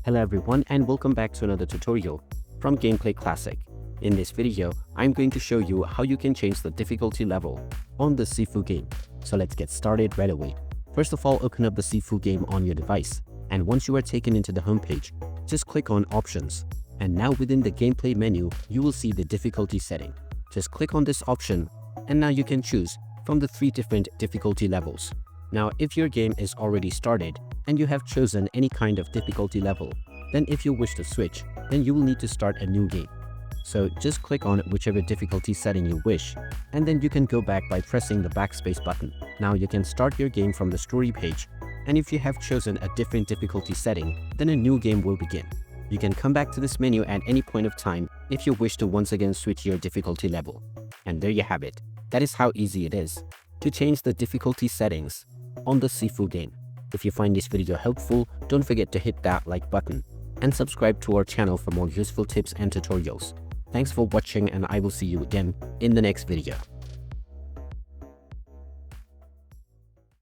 Hello everyone and welcome back to another tutorial from Gameplay Classic. In this video, I'm going to show you how you can change the difficulty level on the Sifu game. So let's get started right away. First of all, open up the Sifu game on your device, and once you are taken into the home page, just click on Options. And now within the gameplay menu, you will see the difficulty setting. Just click on this option and now you can choose from the 3 different difficulty levels. Now if your game is already started and you have chosen any kind of difficulty level, then if you wish to switch, then you will need to start a new game. So just click on whichever difficulty setting you wish, and then you can go back by pressing the backspace button. Now you can start your game from the story page, and if you have chosen a different difficulty setting, then a new game will begin. You can come back to this menu at any point of time if you wish to once again switch your difficulty level. And there you have it. That is how easy it is to change the difficulty settings on the Sifu game. If you find this video helpful, don't forget to hit that like button and subscribe to our channel for more useful tips and tutorials. Thanks for watching, and I will see you again in the next video.